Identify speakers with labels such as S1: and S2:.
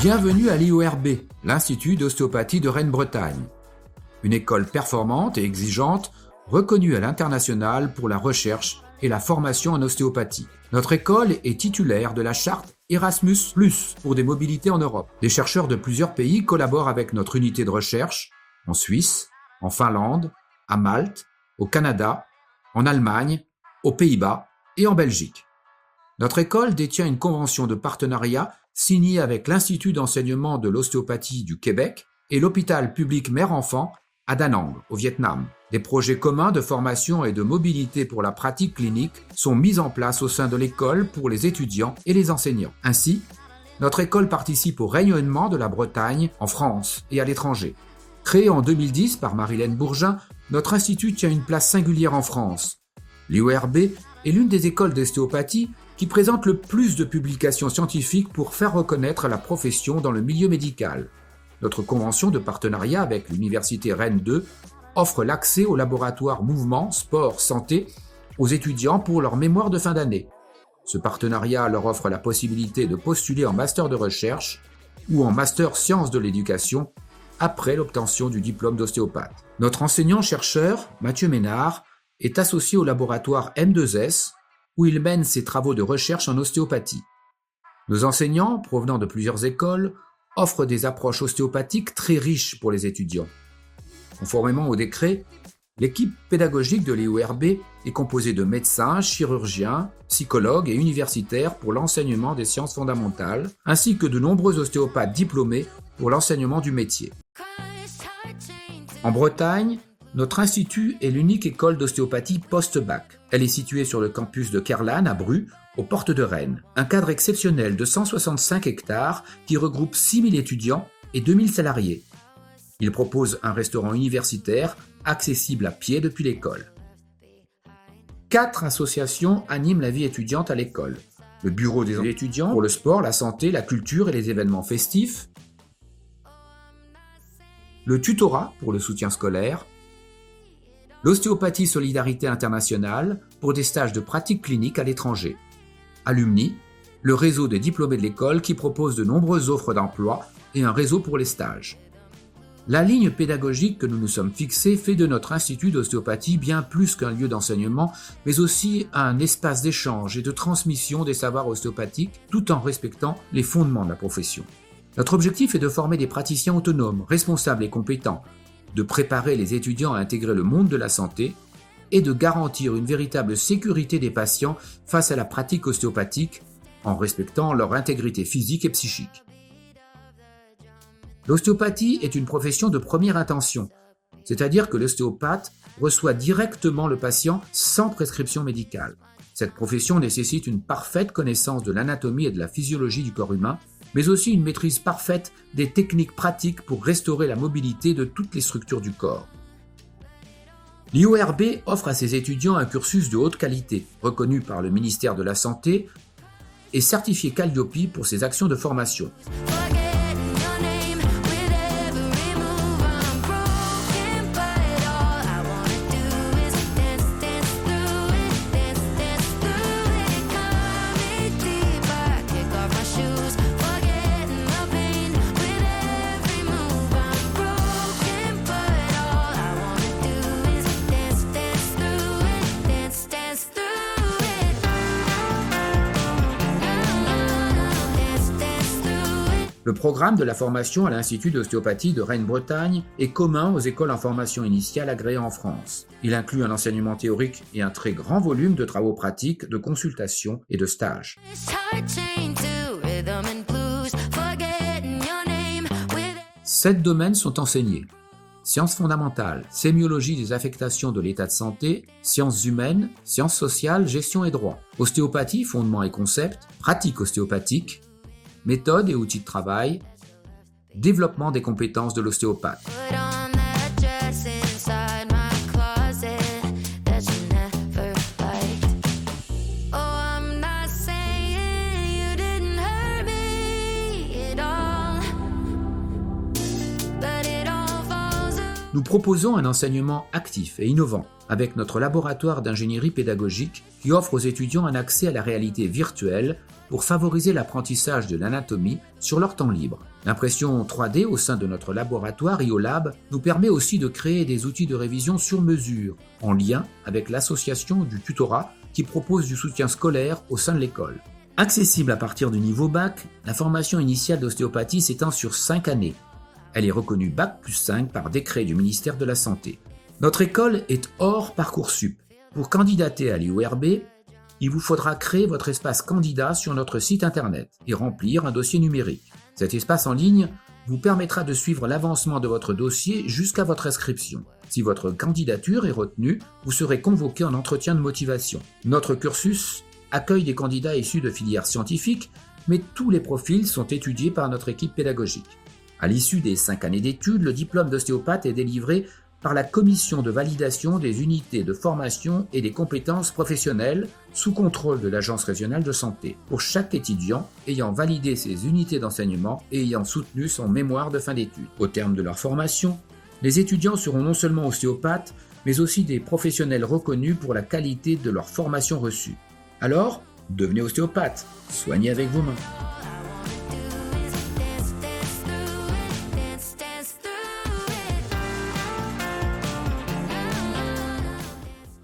S1: Bienvenue à l'IORB, l'Institut d'ostéopathie de Rennes-Bretagne. Une école performante et exigeante, reconnue à l'international pour la recherche et la formation en ostéopathie. Notre école est titulaire de la charte Erasmus+, pour des mobilités en Europe. Des chercheurs de plusieurs pays collaborent avec notre unité de recherche en Suisse, en Finlande, à Malte, au Canada, en Allemagne, aux Pays-Bas et en Belgique. Notre école détient une convention de partenariat signée avec l'Institut d'enseignement de l'ostéopathie du Québec et l'hôpital public mère-enfant à Da Nang, au Vietnam. Des projets communs de formation et de mobilité pour la pratique clinique sont mis en place au sein de l'école pour les étudiants et les enseignants. Ainsi, notre école participe au rayonnement de la Bretagne en France et à l'étranger. Créé en 2010 par Marilène Bourgin, notre institut tient une place singulière en France. L'IORB est l'une des écoles d'ostéopathie qui présente le plus de publications scientifiques pour faire reconnaître la profession dans le milieu médical. Notre convention de partenariat avec l'Université Rennes 2 offre l'accès au laboratoire Mouvement, Sport, Santé aux étudiants pour leur mémoire de fin d'année. Ce partenariat leur offre la possibilité de postuler en master de recherche ou en master sciences de l'éducation après l'obtention du diplôme d'ostéopathe. Notre enseignant-chercheur, Mathieu Ménard, est associé au laboratoire M2S où il mène ses travaux de recherche en ostéopathie. Nos enseignants, provenant de plusieurs écoles, offrent des approches ostéopathiques très riches pour les étudiants. Conformément au décret, l'équipe pédagogique de l'IORB est composée de médecins, chirurgiens, psychologues et universitaires pour l'enseignement des sciences fondamentales, ainsi que de nombreux ostéopathes diplômés pour l'enseignement du métier. En Bretagne, notre institut est l'unique école d'ostéopathie post-bac. Elle est située sur le campus de Kerlan à Bru, aux portes de Rennes. Un cadre exceptionnel de 165 hectares qui regroupe 6000 étudiants et 2000 salariés. Il propose un restaurant universitaire accessible à pied depuis l'école. 4 associations animent la vie étudiante à l'école. Le bureau des étudiants pour le sport, la santé, la culture et les événements festifs. Le tutorat pour le soutien scolaire. L'ostéopathie Solidarité Internationale pour des stages de pratique clinique à l'étranger. Alumni, le réseau des diplômés de l'école qui propose de nombreuses offres d'emploi et un réseau pour les stages. La ligne pédagogique que nous nous sommes fixés fait de notre institut d'ostéopathie bien plus qu'un lieu d'enseignement, mais aussi un espace d'échange et de transmission des savoirs ostéopathiques tout en respectant les fondements de la profession. Notre objectif est de former des praticiens autonomes, responsables et compétents, de préparer les étudiants à intégrer le monde de la santé et de garantir une véritable sécurité des patients face à la pratique ostéopathique en respectant leur intégrité physique et psychique. L'ostéopathie est une profession de première intention, c'est-à-dire que l'ostéopathe reçoit directement le patient sans prescription médicale. Cette profession nécessite une parfaite connaissance de l'anatomie et de la physiologie du corps humain, mais aussi une maîtrise parfaite des techniques pratiques pour restaurer la mobilité de toutes les structures du corps. L'IORB offre à ses étudiants un cursus de haute qualité, reconnu par le ministère de la Santé et certifié Calliope pour ses actions de formation. Le programme de la formation à l'Institut d'ostéopathie de Rennes-Bretagne est commun aux écoles en formation initiale agréées en France. Il inclut un enseignement théorique et un très grand volume de travaux pratiques, de consultations et de stages. 7 domaines sont enseignés. Sciences fondamentales, sémiologie des affectations de l'état de santé, sciences humaines, sciences sociales, gestion et droit. Ostéopathie, fondements et concepts, pratique ostéopathique, méthodes et outils de travail, développement des compétences de l'ostéopathe. Nous proposons un enseignement actif et innovant avec notre laboratoire d'ingénierie pédagogique qui offre aux étudiants un accès à la réalité virtuelle pour favoriser l'apprentissage de l'anatomie sur leur temps libre. L'impression 3D au sein de notre laboratoire IOLab nous permet aussi de créer des outils de révision sur mesure, en lien avec l'association du tutorat qui propose du soutien scolaire au sein de l'école. Accessible à partir du niveau bac, la formation initiale d'ostéopathie s'étend sur 5 années. Elle est reconnue Bac+5 par décret du ministère de la Santé. Notre école est hors Parcoursup. Pour candidater à l'IORB, il vous faudra créer votre espace candidat sur notre site internet et remplir un dossier numérique. Cet espace en ligne vous permettra de suivre l'avancement de votre dossier jusqu'à votre inscription. Si votre candidature est retenue, vous serez convoqué en entretien de motivation. Notre cursus accueille des candidats issus de filières scientifiques, mais tous les profils sont étudiés par notre équipe pédagogique. À l'issue des 5 années d'études, le diplôme d'ostéopathe est délivré par la commission de validation des unités de formation et des compétences professionnelles sous contrôle de l'Agence régionale de santé, pour chaque étudiant ayant validé ses unités d'enseignement et ayant soutenu son mémoire de fin d'études. Au terme de leur formation, les étudiants seront non seulement ostéopathes, mais aussi des professionnels reconnus pour la qualité de leur formation reçue. Alors, devenez ostéopathe, soignez avec vos mains.